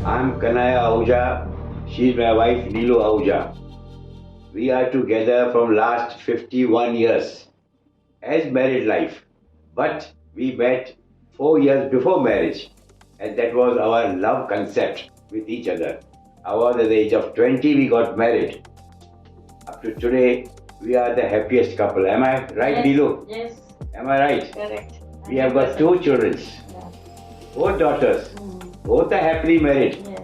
I'm Kanaya Ahuja. She's my wife Neelu Ahuja. We are together from last 51 years as married life. But we met 4 years before marriage, and that was our love concept with each other. I was at the age of 20, we got married. Up to today, we are the happiest couple. Am I right, Yes, Neelu? yes, Am I right? correct. We have got 2 children, Yeah. 4 daughters. Both are happily married. Yes,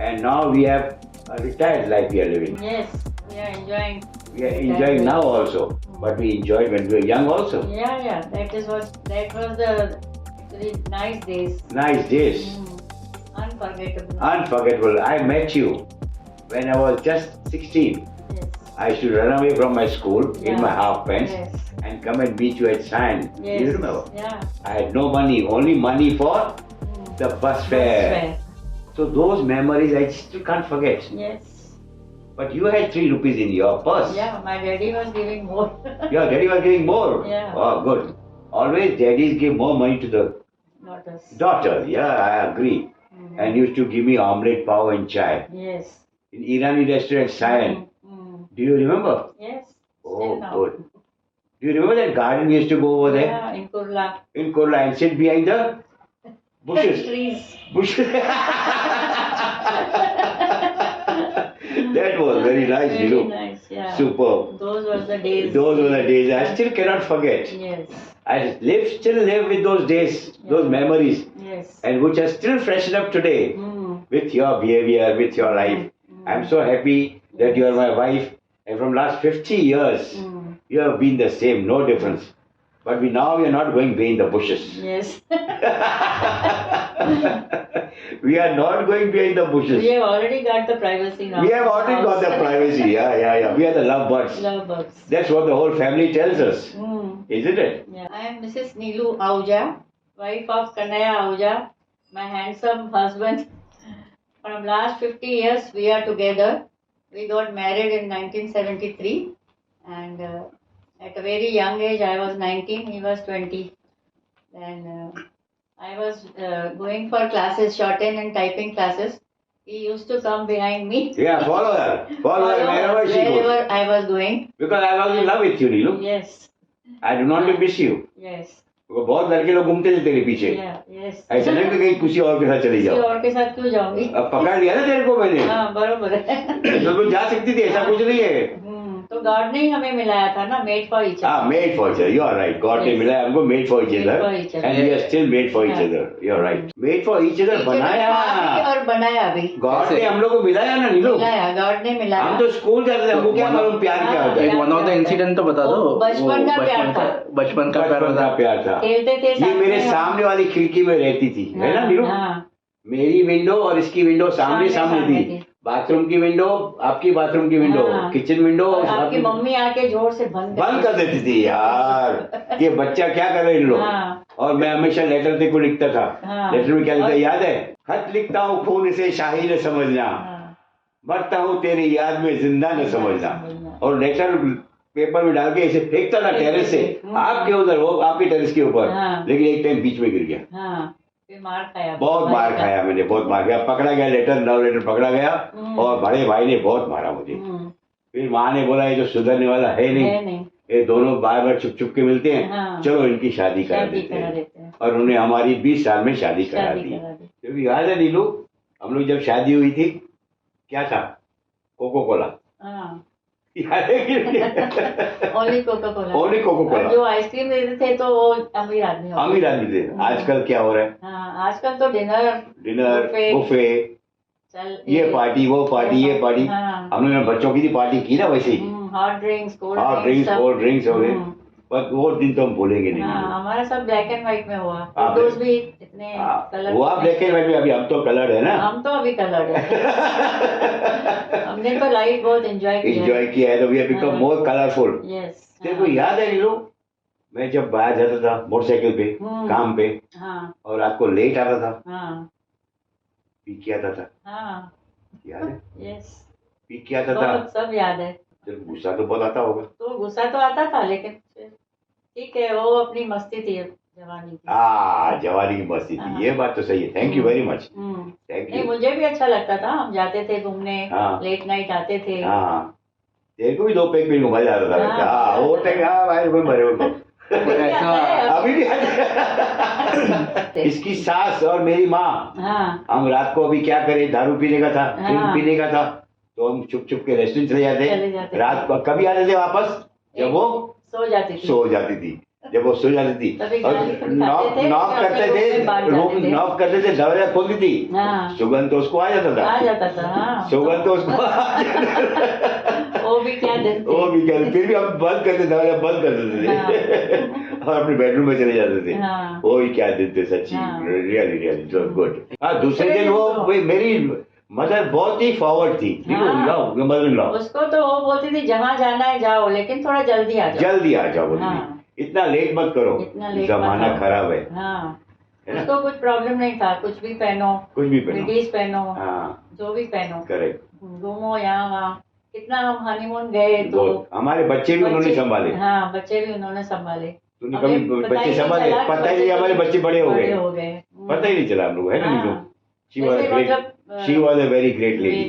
And now we have a retired life we are living. yes, we are enjoying. We are enjoying now also, but we enjoyed when we were young also. Yeah, that was the really nice days. Nice days. Unforgettable. Unforgettable. I met you when I was just 16. Yes. I used to run away from my school in Yeah. my half pants Yes. and come and meet you at Sion. Yes. You remember? Yeah. I had no money, only money for the bus fare. So those memories I still can't forget. Yes. But you had 3 rupees in your purse. Yeah, my daddy was giving more. Your daddy was giving more. Yeah. Oh, good. Always daddies give more money to the Daughters. daughter. Yeah, I agree. And used to give me omelette, pav and chai. Yes. In Irani restaurant, Sion. Do you remember? Yes. Oh, Still now. good. Do you remember that garden we used to go over there? Yeah, in Kurla. In Kurla and sit behind the bushes. Trees. Bushes. That was very nice, Very you know. nice, yeah. Superb. Those were the days. Those were the days I still cannot forget. Yes. I still live with those days, those memories, Yes. and which are still freshen up today with your behavior, with your life. I'm so happy that you are my wife, and from last 50 years, you have been the same, no difference. But now we are not going behind the bushes. Yes. We are not going behind the bushes. We have already got the privacy now. We have already got the privacy. Yeah. We are the lovebirds. Lovebirds. That's what the whole family tells us, isn't it? Yeah. I am Mrs. Neelu Ahuja, wife of Kanaya Ahuja, my handsome husband. From last 50 years we are together. We got married in 1973 and at a very young age, I was 19, he was 20. Then I was going for classes, shorthand and typing classes. He used to come behind me. Yeah, follow her. Follow her wherever she goes. Wherever I was going. Because I was in love with you, Neelu. Yes. I do not miss you. Yes. बहुत लड़के लोग घूमते थे तेरे पीछे. Yeah, yes. ऐसा नहीं कि कहीं किसी और के साथ चली जाओ. किसी और के साथ क्यों जाऊंगी? अब पकड़ लिया ना तेरे को मैंने. हाँ, बरोबर है. तो तुम जा सकती थी, ऐसा कुछ नहीं है. तो गॉड ने ही हमें मिलाया था ना, मेड फॉर ईच अदर. हाँ, made for each other. You are right. God ने मिलाया हमको made for each other. And we are still made for each other. You are right. Made for each other बनाया और बनाया भी. God ने हम लोग को मिलाया ना नीलू. मिलाया, गॉड ने मिलाया. हम तो स्कूल जाते थे, हमको क्या मालूम प्यार क्या होता है. वन ऑफ द इंसिडेंट तो बता दो. बचपन का प्यार था. बचपन का प्यार था. खेलते थे. ये मेरे सामने वाली खिड़की में रहती थी, है ना नीलू. मेरी विंडो और इसकी विंडो सामने सामने थी. बाथरूम की विंडो, आपकी बाथरूम की विंडो, किचन विंडो. आपकी मम्मी आके जोर से बंद कर देती थी यार. ये बच्चा क्या कर रहे इन लोग. और मैं हमेशा लेटर तेरे को लिखता था. लेटर में क्या लिखता याद है. खत लिखता हूँ खून से शाही न समझना, मरता हूँ तेरी याद में जिंदा न समझना. और लेटर पेपर में डाल के ऐसे फेंकता था टेरेस से. आपके उधर, वो आपके टेरेस के ऊपर. लेकिन एक टाइम बीच में गिर गया. मार खाया. बहुत मार खाया मैंने, बहुत मार खाया. पकड़ा गया, लव लेटर पकड़ा गया और बड़े भाई ने बहुत मारा मुझे. फिर माँ ने बोला ये जो सुधरने वाला है नहीं, ये दोनों बार बार छुप छुप के मिलते हैं. चलो इनकी शादी करा देते हैं. और उन्होंने हमारी 20 साल में शादी करा दी. क्योंकि याद है नीलू, हम लोग जब शादी हुई थी क्या था, Coca Cola. Only Coca Cola. Only Coca Cola. जो आइसक्रीम देते थे तो वो अमीर आदमी. अमीर आदमी थे. आजकल क्या हो रहा है. आजकल तो डिनर बुफे, ये पार्टी वो पार्टी ये पार्टी. हमने बच्चों की पार्टी की ना वैसे ही. हॉट ड्रिंक्स कोल्ड ड्रिंक्स हो गए. पर वो दिन तो हम भूलेंगे नहीं. हमारा सब ब्लैक एंड व्हाइट में हुआ. फोटोज भी इतने कलर हुआ ब्लैक एंड व्हाइट में. अभी हम तो कलर्ड है ना. हम तो अभी कलर्ड है. हमने तो लाइफ बहुत एंजॉय किया है. तो we have become more colourful. Yes. तेरे को याद है नीलू, मैं जब बाहर जाता था मोटरसाइकिल पे काम पे, और रात को लेट आता था, पी के आता था. याद है. यस. पी के आता था. सब याद है. गुस्सा तो बहुत आता होगा. तो गुस्सा तो आता था, लेकिन ठीक है, वो अपनी मस्ती थी. जवानी की। जवानी की मस्ती थी, ये बात तो सही है। Thank you very much, thank नहीं यू। मुझे भी अच्छा लगता था, हम जाते थे घूमने, हाँ। लेट नाइट आते थे। हाँ, तेरे को भी 2 पैक पीने को मजा आता था। हाँ, वो टाइम भाई कोई मरे हो अभी भी इसकी सास और मेरी माँ, हाँ हम रात को अभी क्या करें, दारू पीने का था, ड्रिंक हाँ। पीने का था, तो हम चुप चुप के रेस्टोरेंट चले चले जाते जाते रात को। कभी आते थे वापस जब वो सो जाती थी। सो जाती थी। जब वो सो जाती थी तभी और गाली खाते नॉक थे, नॉक अपने करते रूम थे, में बाहर जाते रूम थे। नॉक करते थे, दरवाजा खोलती थी, हाँ। सुगंध तो उसको आ जाता था। आ जाता था। हाँ सुगंध तो उसको आ जाता था। वो भी क्या दिन थे। वो भी क्या, फिर भी हम बंद करते, दरवाजा बंद कर देते थे और अपने बेडरूम में चले जाते थे। हाँ। वो भी क्या दिन थे सच्ची, हाँ। Really really good. हाँ, दूसरे दिन वो मेरी मदर बहुत ही फॉरवर्ड थी। मदर इन लॉ, उसको तो वो बोलती थी जहाँ जाना है जाओ, लेकिन थोड़ा जल्दी आ जाओ। जल्दी आ जाओ बोलती हाँ। थी, इतना लेट मत करो, इतना लेट जमाना मत आओ। खराब है। हाँ, है ना? उसको कुछ प्रॉब्लम नहीं था, कुछ भी पहनो, कुछ भी पहनो, मिडीज पहनो, हाँ जो भी पहनो, करेक्ट। घूमो यहाँ वहाँ। कितना हम हनीमून गए तो हमारे बच्चे भी उन्होंने संभाले। हाँ, बच्चे भी उन्होंने संभाले। तूने कभी बच्चे संभाले? पता ही नहीं हमारे बच्चे बड़े हो गए, पता ही नहीं चला हम लोग, है ना Neetu? She was a great, she was a very great lady.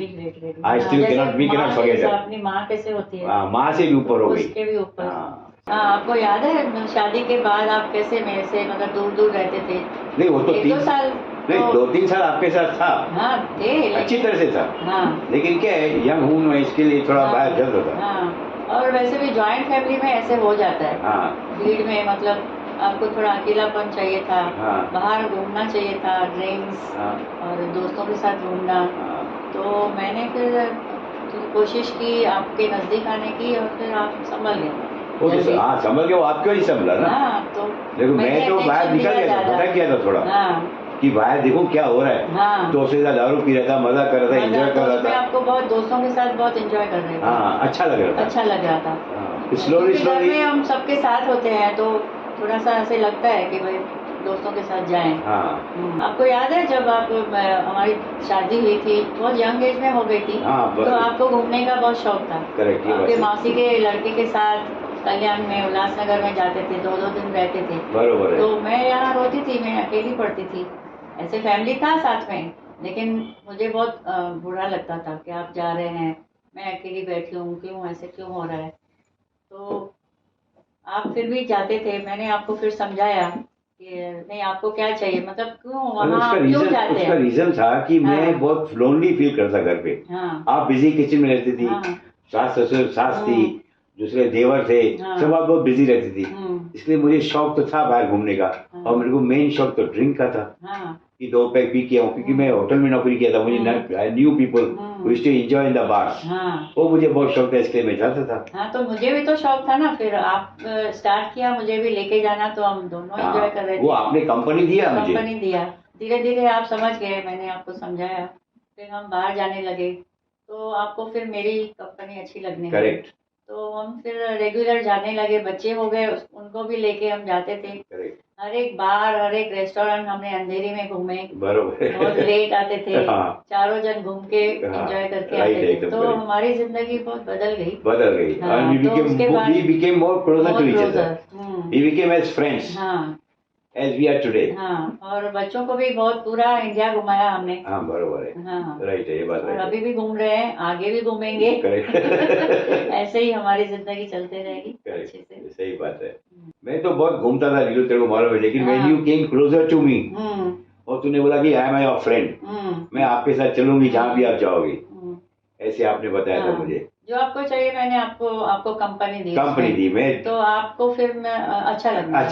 I still we cannot forget her. अपनी माँ कैसे होती है, माँ से भी ऊपर हो गई। उसके भी ऊपर। हाँ, आपको याद है शादी के बाद आप कैसे मेरे से मतलब दूर दूर रहते थे? नहीं वो तो 1-2 साल, नहीं 2-3 साल आपके साथ था। हाँ थे, अच्छी तरह से था। हाँ लेकिन क्या है, यंग हूँ मैं, इसके लिए थोड़ा बाहर जल्द होता। हाँ, और वैसे भी जॉइंट फैमिली में ऐसे हो जाता है। हाँ, भीड़ में मतलब आपको थोड़ा अकेलापन चाहिए था। हाँ, बाहर घूमना चाहिए था, ड्रिंक्स हाँ, और दोस्तों के साथ घूमना। हाँ, तो मैंने फिर कोशिश की आपके नजदीक आने की, और फिर आप संभल गए। वो तो हाँ संभल के, वो आपके वजह से संभला ना। हाँ, तो देखो मैं तो बाहर निकल गया था, पता क्या था थोड़ा, हाँ कि बाहर देखो क्या हो रहा है। हाँ, दोस्तों के साथ दारू पी रहा था, मजा कर रहा था, एंजॉय कर रहा मैं था। आपको बहुत दोस्तों के साथ बहुत एंजॉय कर रहे थे। हाँ, अच्छा लग रहा था। अच्छा लग रहा था। स्लोली क्योंकि घर स्लोली। में हम सबके साथ होते हैं तो थोड़ा सा ऐसे लगता है कि भाई दोस्तों के साथ जाएं। हाँ, आपको याद है जब आप हमारी शादी हुई थी, बहुत यंग एज में हो गई थी, हाँ, तो आपको घूमने का बहुत शौक था। करेक्ट, ये बात आपके सही। मौसी के लड़के के साथ कल्याण में, उल्लासनगर में जाते थे, 2-2 दिन रहते थे। बरोबर है। तो मैं यहाँ होती थी, मैं अकेली पढ़ती थी, ऐसे फैमिली था साथ में, लेकिन मुझे बहुत बुरा लगता था कि आप जा रहे हैं, मैं अकेली बैठी हूँ, क्यों ऐसे क्यों हो रहा है। तो आप फिर भी जाते थे। मैंने आपको फिर समझाया कि नहीं, आपको क्या चाहिए, मतलब क्यों वहाँ क्यों जाते उसका हैं। रीजन था कि मैं हाँ। बहुत लोनली फील करता घर पे। हाँ आप बिजी किचन में रहती थी, हाँ सास ससुर, सास थी, दूसरे देवर थे, हाँ। सब आप बहुत बिजी रहती थी। हम्म, इसलिए मुझे शौक तो था बाहर घूमने का, हाँ। और मेरे को मेन शौक तो ड्रिंक का था, हाँ कि 2 पैक पी के आऊँ, क्योंकि मैं होटल में नौकरी किया था। मुझे I knew people who used to enjoy in the bars. हाँ वो मुझे बहुत शौक था, इसलिए मैं जाता था। हाँ, तो मुझे भी तो शौक था ना, फिर आप स्टार्ट किया मुझे भी लेके जाना, तो हम दोनों एंजॉय कर रहे थे। वो आपने कंपनी दिया मुझे। कंपनी दिया, धीरे धीरे आप समझ गए, मैंने आपको समझाया, फिर हम बाहर जाने लगे, तो आपको फिर मेरी कंपनी अच्छी लगने लगी। करेक्ट, तो हम फिर रेगुलर जाने लगे, बच्चे हो गए, उनको भी लेके हम जाते थे। करेक्ट, हर एक बार, हर एक रेस्टोरेंट हमने अंधेरी में घूमे, बरोबर। बहुत लेट आते थे। हाँ। चारों जन घूम के एंजॉय करके right, आते थे। एकदम तो correct. हमारी जिंदगी बहुत बदल गई। बदल गई, हाँ, and तो उसके बाद we became more closer बहुत to each closer, other. We became as friends, हाँ as we are today. हाँ, और बच्चों को भी बहुत पूरा इंडिया घुमाया हमने। हाँ, बरोबर है, हाँ, राइट है, ये बात और राइट अभी भी घूम रहे हैं, आगे भी घूमेंगे। करेक्ट। ऐसे ही हमारी जिंदगी चलते रहेगी अच्छे से। सही बात है। मैं तो बहुत घूमता था नीलू, तेरे को मालूम है, लेकिन when हाँ। you came closer to me, हम्म और तूने बोला कि आई एम योर फ्रेंड, मैं आपके साथ चलूंगी जहाँ भी आप जाओगे, ऐसे आपने बताया था हाँ। मुझे। जो आपको चाहिए मैंने आपको कंपनी दी। कंपनी दी मैं, तो आपको फिर मैं अच्छा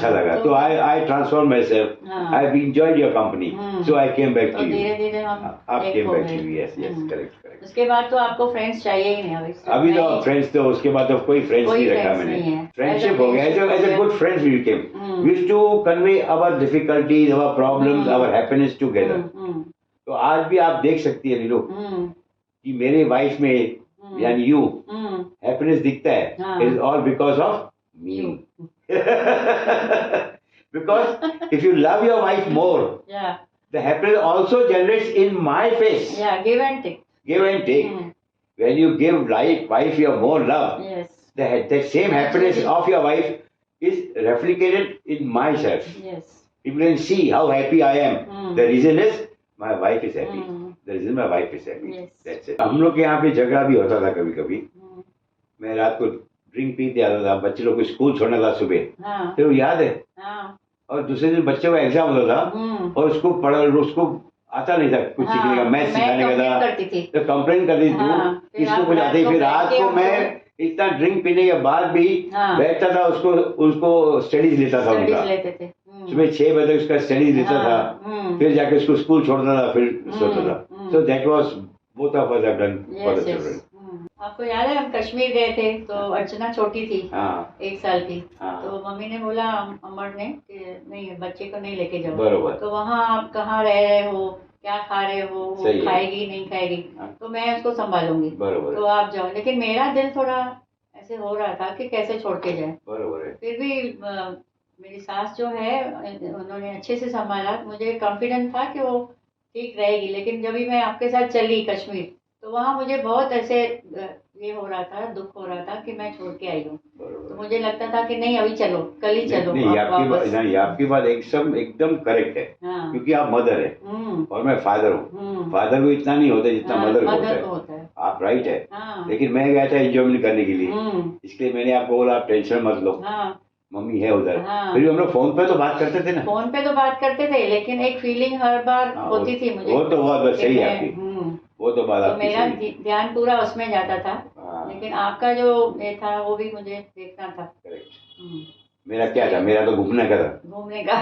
लगा। तो I transform myself, I have enjoyed your company, so I came back तो टू यू। धीरे धीरे हम आप एक केम हो बैक गए। Too, yes yes, correct correct. उसके बाद तो आपको फ्रेंड्स चाहिए ही नहीं अभी तो फ्रेंड्स, तो उसके बाद तो कोई फ्रेंड्स नहीं रखा मैंने। फ्रेंडशिप हो गया, as a good friends we became. We used to convey our difficulties, our problems, our happiness together. तो आज भी आप देख सकती है नीलू कि मेरे वाइफ में, यानी यू, हैप्पीनेस दिखता है, it is all because of me. Because if you love your wife more, the happiness also generates in my face. Yeah, give and take. Give and take. When you give wife your more love, Yes. that same happiness of your wife is replicated in myself. Yes. People can see how happy I am. The reason is my wife is happy. Hmm. The reason my wife is happy. Yes. That's it. हम लोग के यहाँ पे झगड़ा भी होता था कभी कभी. मैं रात को ड्रिंक पीते आता था, बच्चे लोग को स्कूल छोड़ना था सुबह. हाँ. फिर वो याद है. हाँ. और दूसरे दिन बच्चे को एग्जाम होता था और उसको आता नहीं था कुछ सीखने का, मैथ सिखाने का था, करती थी. तो कंप्लेन करती थी. इसको कुछ आते ही. फिर रात को मैं इतना ड्रिंक पीने के बाद भी बैठता था, उसको स्टडीज लेता था उनका. सुबह 6 बजे उसका स्टडीज लेता था, फिर जाके उसको स्कूल छोड़ता था, फिर सोता था. So that was both of us have done for the children. आपको याद है हम कश्मीर गए थे तो अर्चना छोटी थी. 1 साल की. तो मम्मी ने बोला अमर ने कि नहीं बच्चे को नहीं लेके जाओ. बरोबर. तो वहाँ आप कहाँ रह रहे हो, क्या खा रहे हो, वो खाएगी नहीं खाएगी, तो मैं उसको संभालूंगी. बरोबर. तो आप जाओ. लेकिन मेरा दिल थोड़ा ऐसे हो रहा था कि कैसे छोड़ के जाए. बरोबर है. फिर भी मेरी सास जो है उन्होंने अच्छे से संभाला. मुझे कॉन्फिडेंस था कि वो ठीक रहेगी. लेकिन जब भी मैं आपके साथ चली कश्मीर तो वहाँ मुझे बहुत ऐसे ये हो रहा था, दुख हो रहा था कि मैं छोड़ के आई हूँ. तो मुझे लगता था कि नहीं अभी चलो, कल ही चलो. नहीं, आपकी बात एकदम करेक्ट है. क्योंकि आप मदर है और मैं फादर हूँ. फादर को इतना नहीं होता जितना मदर को होता है. आप राइट है. लेकिन मैं गया था एंजॉयमेंट करने के लिए, इसलिए मैंने आपको बोला आप टेंशन मत लो, मम्मी है उधर. फिर हम लोग फोन पे तो बात करते थे ना. फोन पे तो बात करते थे, लेकिन एक फीलिंग हर बार होती थी मुझे. वो तो बहुत सही है आपकी. वो तो बात आपकी. मेरा ध्यान पूरा उसमें जाता था. लेकिन आपका जो ये था वो भी मुझे देखना था. मेरा क्या था? मेरा तो घूमने का था. घूमने का.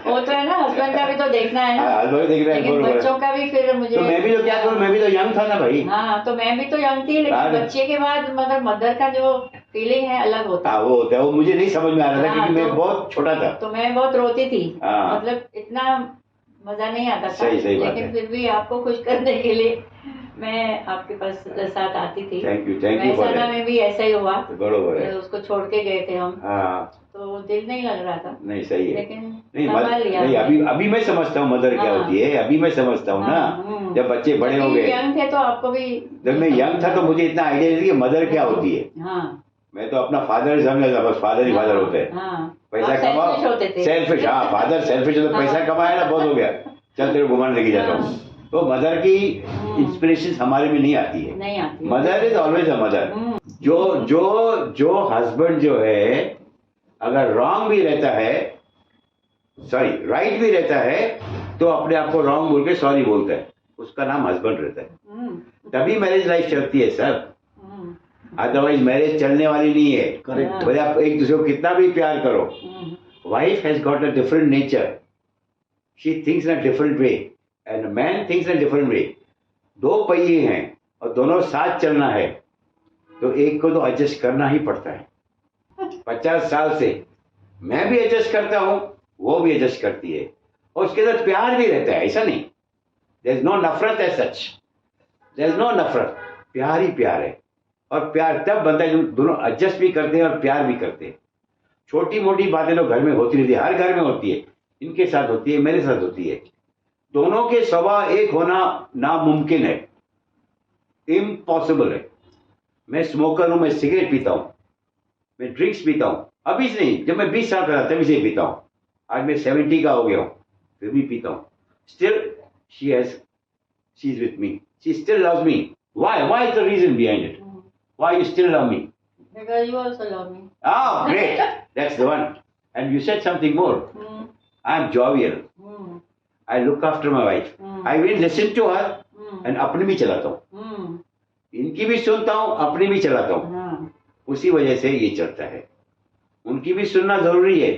वो तो है ना, हस्बैंड का भी तो देखना है ना. हस्बैंड देख रहे हैं, बच्चों का भी. फिर मुझे तो मैं भी तो क्या करूं, मैं भी तो यंग था ना भाई. हाँ, तो मैं भी तो यंग थी, लेकिन बच्चे के बाद मतलब मदर का जो फीलिंग है अलग होता है. वो होता है, वो मुझे नहीं समझ में आ रहा था क्योंकि मैं बहुत छोटा था. तो मैं बहुत रोती थी. मतलब इतना मजा नहीं आता था. लेकिन फिर भी आपको खुश करने के लिए मैं आपके पास साथ आती थी. Thank you. महसाना में भी ऐसा ही हुआ. बरोबर है. उसको छोड़ के गए थे हम. तो दिल नहीं लग रहा था. नहीं सही है. लेकिन संभाल लिया. नहीं, अभी मैं समझता हूँ मदर क्या होती है. अभी मैं समझता हूँ ना. जब बच्चे बड़े हो गए, यंग थे तो आपको भी. जब मैं यंग था तो मुझे इतना आइडिया नहीं था कि मदर क्या होती है. मैं तो अपना फादर समझ था, बस फादर ही फादर होते हैं. पैसा कमाओ, सेल्फिश. Father selfish. तो पैसा कमाया ना, बहुत हो गया, चल तेरे घुमाने लेके जाता हूँ. तो मदर की इंस्पिरेशन हमारे में नहीं आती है. Mother is always a mother. जो हस्बैंड जो है अगर रॉन्ग भी रहता है, सॉरी राइट भी रहता है, तो अपने आप को रॉन्ग बोल के सॉरी बोलता है, उसका नाम हस्बैंड रहता है. तभी मैरिज लाइफ चलती है सर. अदरवाइज मैरिज चलने वाली नहीं है. करेक्ट. भले आप एक दूसरे को कितना भी प्यार करो, wife has got a different nature. She thinks in a different way and man thinks in a different way. 2 पहिए हैं और दोनों साथ चलना है, तो एक को तो एडजस्ट करना ही पड़ता है. 50 साल से मैं भी एडजस्ट करता हूं, वो भी एडजस्ट करती है, और उसके साथ प्यार भी रहता है. ऐसा नहीं, देयर इज नो नफरत as such. There is no नफरत. प्यार ही प्यार है. और प्यार तब बनता है जब दोनों एडजस्ट भी करते हैं और प्यार भी करते हैं. छोटी मोटी बातें तो घर में होती रहती है, हर घर में होती है. इनके साथ होती है, मेरे साथ होती है. दोनों के स्वभाव एक होना नामुमकिन है, इम्पॉसिबल है. मैं स्मोकर हूं, मैं सिगरेट पीता हूं, मैं ड्रिंक्स पीता हूं. अभी से नहीं, जब मैं 20 साल का था तभी से पीता हूं. आज मैं 70 का हो गया हूं, फिर भी पीता हूं. Still she is with me. She still loves me. Why is the reason behind it? Why you still love me? Because you also love me. Oh, great. That's the one. And you said something more. I'm jovial. I look after my wife. I will listen to her and अपनी भी चलाता हूँ. इनकी भी सुनता हूँ, अपनी भी चलाता हूँ. उसी वजह से ये चलता है. उनकी भी सुनना जरूरी है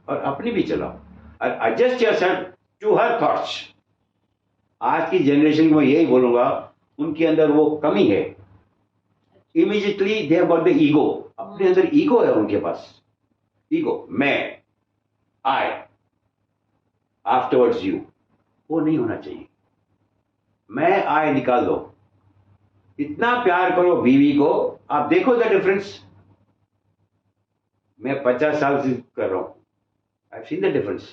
और अपनी भी चलाओ. और adjust yourself to her thoughts. आज की जनरेशन को मैं यही बोलूंगा, उनके अंदर वो कमी है. Immediately they have got the ego. अपने अंदर ईगो है उनके पास. ईगो, मैं, आई, आफ्टरवर्ड्स यू. वो नहीं होना चाहिए. मैं आई निकाल दो. इतना प्यार करो बीवी को. आप देखो द डिफरेंस. मैं 50 साल से कर रहा हूं. I have seen the difference.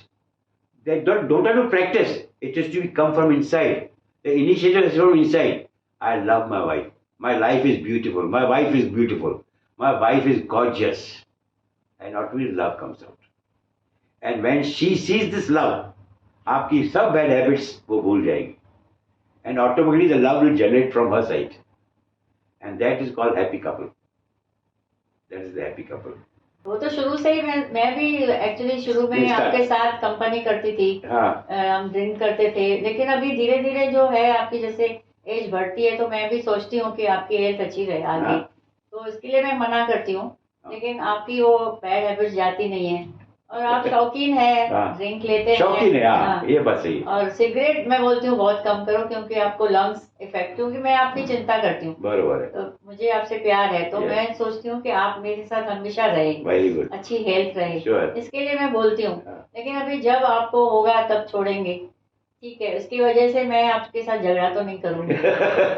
They don't have to practice. It has to come from inside. The initiative is from inside. I love my wife. My life is beautiful. My wife is beautiful. my wife is gorgeous, and automatically love comes out. And when she sees this love, आपकी सब bad habits वो भूल जाएगी, and automatically the love will generate from her side, and that is called happy couple. That is the happy couple. वो तो शुरू से ही मैं भी एक्चुअली शुरू में Yes, sir. आपके साथ कंपनी करती थी, हाँ, हम ड्रिंक करते थे, लेकिन अभी धीरे धीरे जो है आपकी जैसे एज बढ़ती है तो मैं भी सोचती हूँ कि आपकी हेल्थ अच्छी रहे आगे, हाँ. तो इसके लिए मैं मना करती हूँ, लेकिन आपकी वो बैड हैबिट जाती नहीं है और आप शौकीन है, हाँ. ड्रिंक लेते शौकीन है, हाँ, हाँ. ये बात सही है. और सिगरेट मैं बोलती हूँ बहुत कम करो क्योंकि आपको लंग्स इफेक्ट, क्योंकि मैं आपकी चिंता करती हूँ, बरोबर है. तो मुझे आपसे प्यार है तो Yes. मैं सोचती हूँ कि आप मेरे साथ हमेशा रहे, वेरी गुड. अच्छी हेल्थ रहे, Sure. इसके लिए मैं बोलती हूँ. हाँ. लेकिन अभी जब आपको होगा तब छोड़ेंगे, ठीक है, उसकी वजह से मैं आपके साथ झगड़ा तो नहीं करूँगी.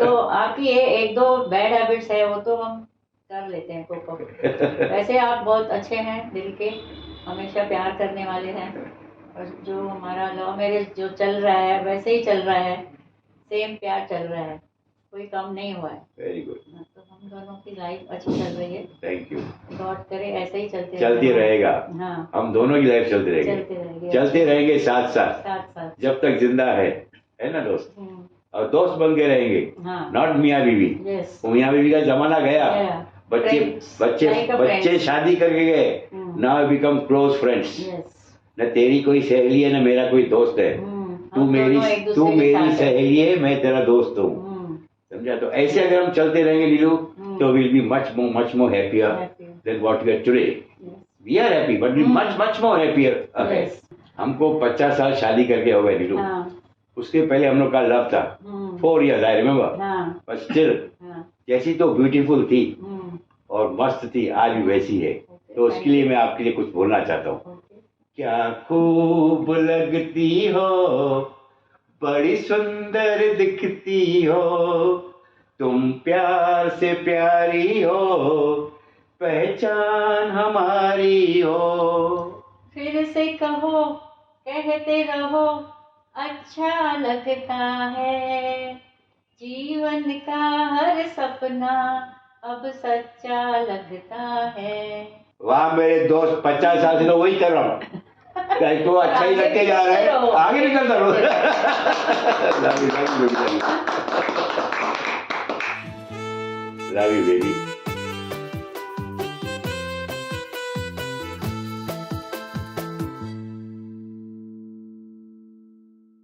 तो आपकी ये एक दो बैड हैबिट्स है वो तो हम कर लेते हैं कोप अप. वैसे आप बहुत अच्छे हैं दिल के, हमेशा प्यार करने वाले हैं, और जो हमारा लव मैरिज जो चल रहा है वैसे ही चल रहा है, सेम प्यार चल रहा है, कोई कम नहीं हुआ है. Very good. तो हम दोनों की लाइफ अच्छी चल रही है, थैंक यू. गॉड करे ऐसे ही चलती रहेगा. हाँ, हम दोनों की लाइफ चलती रहेगी. चलते रहेंगे, चलते रहेंगे साथ साथ साथ साथ. जब तक जिंदा है ना दोस्त. और दोस्त बन के रहेंगे, हाँ, नॉट मियाँ बीवी. यस, वो मियाँ बीवी का जमाना गया. बच्चे Friends, बच्चे like a बच्चे friends. शादी करके गए. Hmm. Now become close friends. Yes. न तेरी कोई सहेली है न मेरा कोई दोस्त है. तू मेरी सहेली है, मैं तेरा दोस्त हूँ. समझा. तो ऐसे अगर हम चलते रहेंगे लीलू, तो will be much more happier than what we are today. We are happy but we much more happier. हमको 50 साल शादी करके हो गए लीलू. उसके पहले हम लोग का लव था 4 years, I remember. But still जैसी तो ब्यूटीफुल थी और मस्त थी, आज भी वैसी है. तो उसके लिए मैं आपके लिए कुछ बोलना चाहता हूँ. क्या खूब लगती हो, बड़ी सुंदर दिखती हो, तुम प्यार से प्यारी हो, पहचान हमारी हो. फिर से कहो, कहते रहो, अच्छा लगता है, जीवन का हर सपना अब सच्चा लगता है. वाह मेरे दोस्त, 50 साल से तो वही कर रहा हूँ. तो अच्छा ही लगते जा रहा है, आगे भी करता रहो. Love you baby.